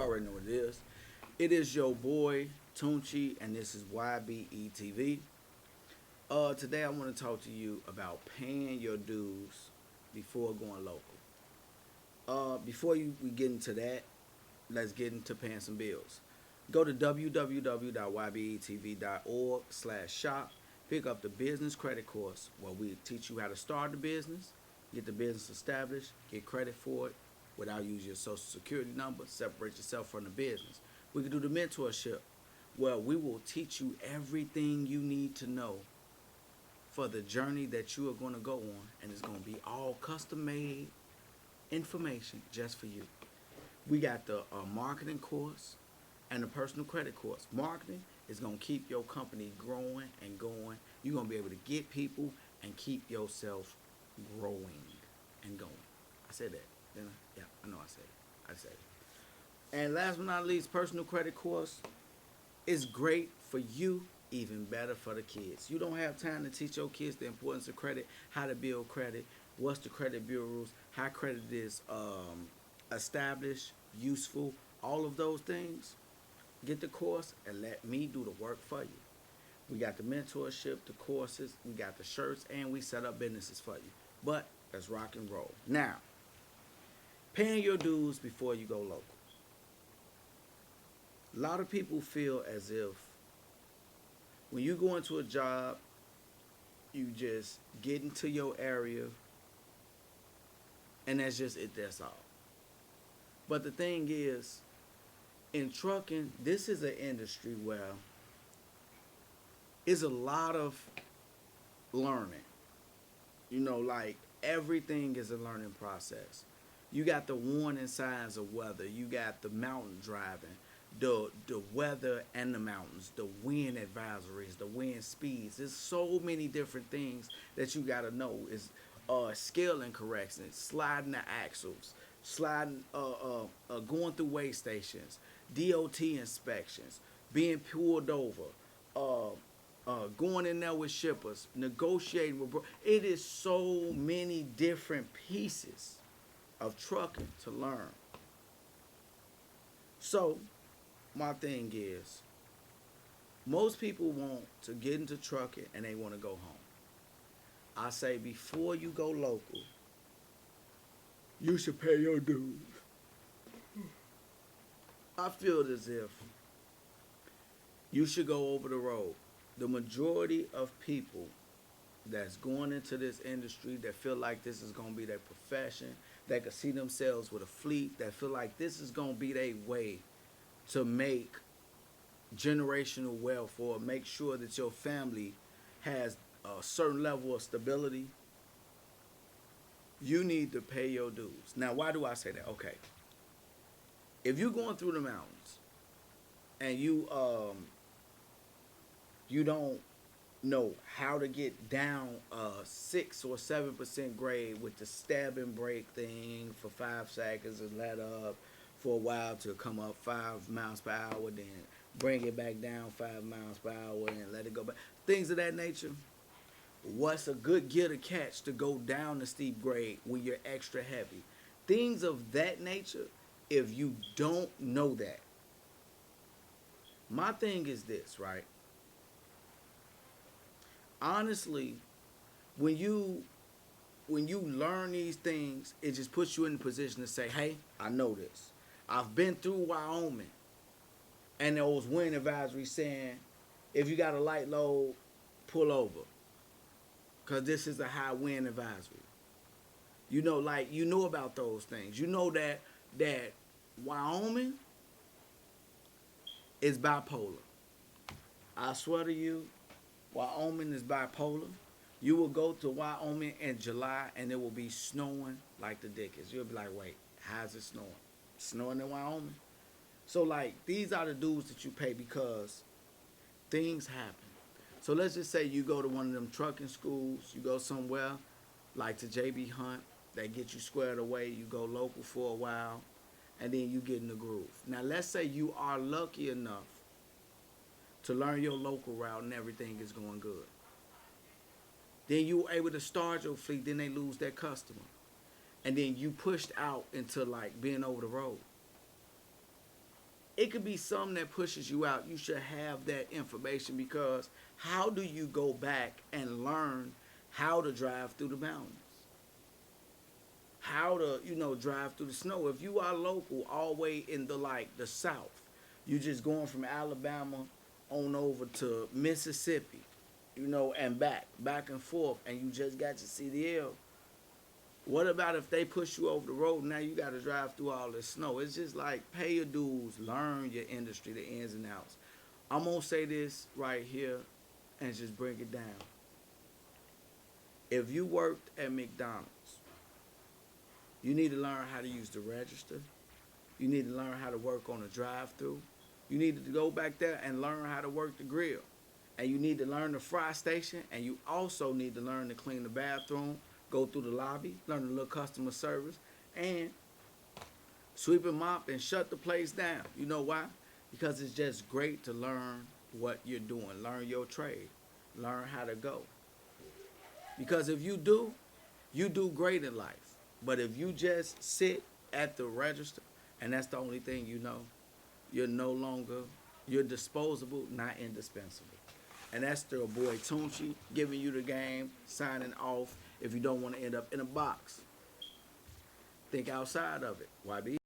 already know what it is. It is your boy Tunchi, and this is YBETV. Today I want to talk to you about paying your dues before going local. Before we get into that, let's get into paying some bills. Go to www.ybetv.org/shop. Pick up the business credit course where we teach you how to start the business, get the business established, get credit for it without using your social security number, separate yourself from the business. We can do the mentorship where we will teach you everything you need to know for the journey that you are going to go on, and it's going to be all custom made information just for you. We got the marketing course and the personal credit course. Marketing is going to keep your company growing and going. You're going to be able to get people and keep yourself growing and going. I said that, didn't I? Yeah, I know I said it. I said it. And last but not least, personal credit course is great for you, even better for the kids. You don't have time to teach your kids the importance of credit, how to build credit, what's the credit bureaus, how credit is established, useful, all of those things. Get the course and let me do the work for you. We got the mentorship, the courses, we got the shirts, and we set up businesses for you. But let's rock and roll. Now, paying your dues before you go local. A lot of people feel as if when you go into a job, you just get into your area and that's just it, that's all. But the thing is, in trucking, this is an industry where it's a lot of learning. Like everything is a learning process. You got the warning signs of weather. You got the mountain driving, the weather and the mountains, the wind advisories, the wind speeds. There's so many different things that you got to know. Is scaling corrections, sliding the axles, sliding, going through weigh stations, DOT inspections, being pulled over, going in there with shippers, negotiating with. It is so many different pieces of trucking to learn. So, my thing is, most people want to get into trucking and they want to go home. I say before you go local, you should pay your dues. I feel as if you should go over the road. The majority of people that's going into this industry that feel like this is going to be their profession, that can see themselves with a fleet, that feel like this is going to be their way to make generational wealth or make sure that your family has a certain level of stability, you need to pay your dues. Now, why do I say that? Okay. If you're going through the mountains and you don't know how to get down a 6 or 7% grade with the stab and break thing for 5 seconds and let up for a while to come up 5 miles per hour, then bring it back down 5 miles per hour and let it go back. Things of that nature. What's a good gear to catch to go down the steep grade when you're extra heavy? Things of that nature, if you don't know that. My thing is this, right? Honestly, when you learn these things, it just puts you in a position to say, hey, I know this. I've been through Wyoming, and there was wind advisory saying, if you got a light load, pull over, because this is a high wind advisory. You know about those things. You know that Wyoming is bipolar. I swear to you, Wyoming is bipolar. You will go to Wyoming in July and it will be snowing like the dickens. You'll be like, wait, how's it snowing? Snowing in Wyoming? So, these are the dues that you pay because things happen. So, let's just say you go to one of them trucking schools, you go somewhere like to JB Hunt, they get you squared away, you go local for a while, and then you get in the groove. Now, let's say you are lucky enough to learn your local route and everything is going good. Then you were able to start your fleet, then they lose that customer. And then you pushed out into being over the road. it could be something that pushes you out. You should have that information, because how do you go back and learn how to drive through the mountains? How to, drive through the snow? If you are local, all the way in the South, you just going from Alabama on over to Mississippi, and back and forth, and you just got your CDL. What about if they push you over the road? Now you got to drive through all this snow. It's just like, pay your dues, learn your industry, the ins and outs. I'm going to say this right here and just break it down. If you worked at McDonald's, you need to learn how to use the register. You need to learn how to work on the drive-through. You need to go back there and learn how to work the grill. And you need to learn the fry station, and you also need to learn to clean the bathroom, go through the lobby, learn a little customer service, and sweep and mop and shut the place down. You know why? Because it's just great to learn what you're doing. Learn your trade. Learn how to go. Because if you do great in life. But if you just sit at the register and that's the only thing you know, you're disposable, not indispensable. And that's the boy Tunchi giving you the game, signing off. If you don't want to end up in a box, think outside of it. YB.